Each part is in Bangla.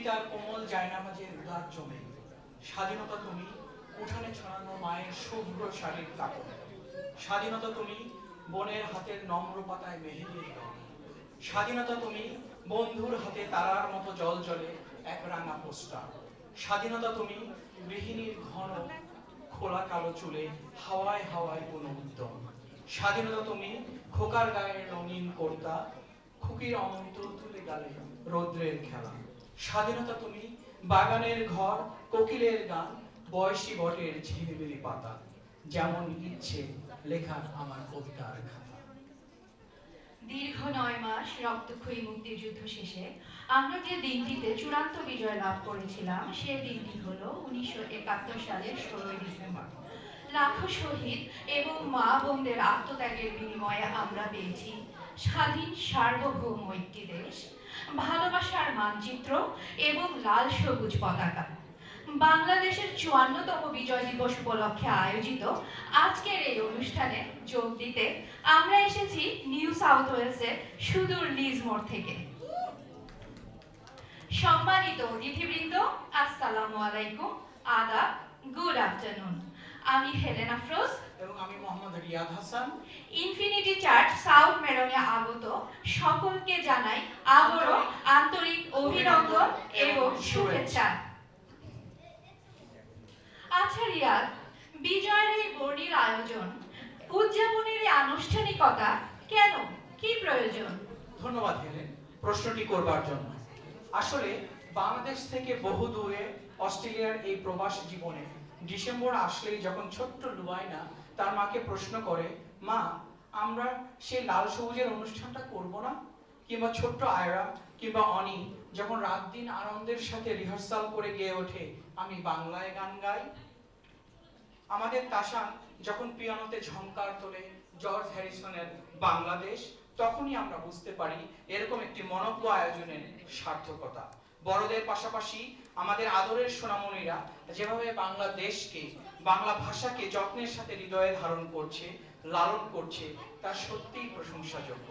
তার কোমল জায়নামাজের উদার জমে, স্বাধীনতা তুমি উঠানে ছড়ানো মায়ের শুভ্র শাড়ির কাপড়, স্বাধীনতা তুমি বোনের হাতের নম্র পাতায় মেহেদির রং, স্বাধীনতা তুমি বন্ধুর হাতে তারার মতো জল জলে এক রাঙা পোস্টার, স্বাধীনতা তুমি গৃহিণীর ঘন খোলা কালো চুলে হাওয়ায় হাওয়ায় কোনো উদ্যম, স্বাধীনতা তুমি খোকার গায়ের রঙিন কর্তা, খুকির অনন্ত তুলে গালে রৌদ্রের খেলা, স্বাধীনতা তুমি বাগানের ঘর কোকিলের গান বয়সী বটের ঝিলিমিলি পাতা, যেমন ইচ্ছে লেখা আমার কবিতার খাতা। দীর্ঘ 9 মাস রক্তক্ষয়ী মুক্তিযুদ্ধ শেষে আমরা যে দিনটিতে চূড়ান্ত বিজয় লাভ করেছিলাম সে দিনটি হলো 1971 সালের 16 ডিসেম্বর। লাখো শহীদ এবং মা বোনদের আত্মত্যাগের বিনিময়ে আমরা পেয়েছি স্বাধীন সার্বভৌম একটি দেশ, ভালোবাসার মানচিত্র এবং লাল সবুজ পতাকা। বাংলাদেশের 54তম বিজয় দিবস উপলক্ষে আয়োজিত আজকের এই অনুষ্ঠানে যোগ দিতে আমরা এসেছি নিউ সাউথ ওয়েলসের সুদূর লিজমোর থেকে। সম্মানিত অতিথিবৃন্দ, আসসালামু আলাইকুম, আদাব, গুড আফটারনুন। আমি হেলেন আফরোজ এবং আমি Mohammad Riyad Hasan. Infinity Church South মেলনে আগত সকলকে জানাই আবারও আন্তরিক অভিনন্দন এবং শুভেচ্ছা। আচ্ছা রিয়াদ, বিজয়ের এই বর্ণিল আয়োজন, উদযাপনের এই আনুষ্ঠানিকতা কেন, কি প্রয়োজন? ধন্যবাদ হেলেন প্রশ্নটি করবার জন্য। আসলে বাংলাদেশ থেকে বহু দূরে অস্ট্রেলিয়ার এই প্রবাস জীবনে ডিসেম্বর আসলেই যখন ছোট্ট লুবাইনা তার মাকে প্রশ্ন করে, মা আমরা সেই লাল সবুজের অনুষ্ঠানটা করব না? কিংবা ছোট্ট আয়রা কিংবা অনি যখন রাত দিন আনন্দের সাথে রিহার্সাল করে গিয়ে ওঠে, আমি বাংলায় গান গাই। আমাদের তাসান যখন পিয়ানোতে ঝংকার তোলে জর্জ হ্যারিসনের বাংলাদেশ, তখনই আমরা বুঝতে পারি এরকম একটি মনোজ্ঞ আয়োজনের সার্থকতা। বড়দের পাশাপাশি আমাদের আদরের সোনামণিরা যেভাবে বাংলাদেশকে, বাংলা ভাষাকে যত্নের সাথে হৃদয়ে ধারণ করছে, লালন করছে, তা সত্যিই প্রশংসাযোগ্য।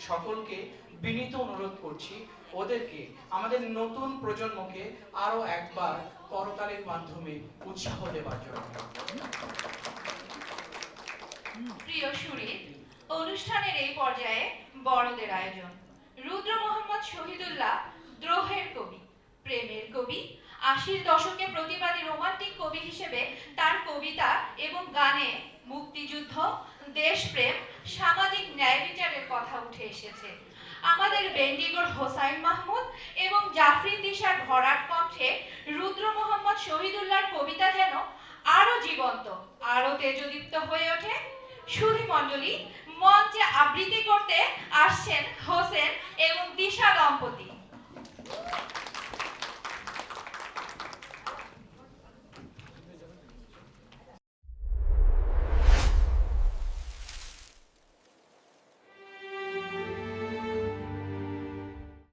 সকলকে বিনীত অনুরোধ করছি ওদেরকে, আমাদের নতুন প্রজন্মকে আরো একবার করতালির মাধ্যমে উৎসাহ দেওয়ার জন্য। প্রিয় সুরীত, অনুষ্ঠানের এই পর্যায়ে বড়দের আয়োজন। রুদ্র মোহাম্মদ শহীদুল্লাহ দ্রোহের কবি, প্রেমের কবি, 80-র দশকে প্রতিবাদী রোমান্টিক কবি হিসেবে তার কবিতা এবং গানে মুক্তিযুদ্ধ, দেশপ্রেম, সামাজিক ন্যায় বিচারের কথা উঠে এসেছে। আমাদের বেন্ডিগোর হোসাইন মাহমুদ এবং জাফরি তিশার ভরাট কণ্ঠে রুদ্র মোহাম্মদ শহীদুল্লাহর কবিতা যেন আরো জীবন্ত, আরো তেজদীপ্ত হয়ে ওঠে। সুধী মণ্ডলী, মঞ্চে আবৃত্তি করতে আসছেন হোসেন এবং দিশা দম্পতি।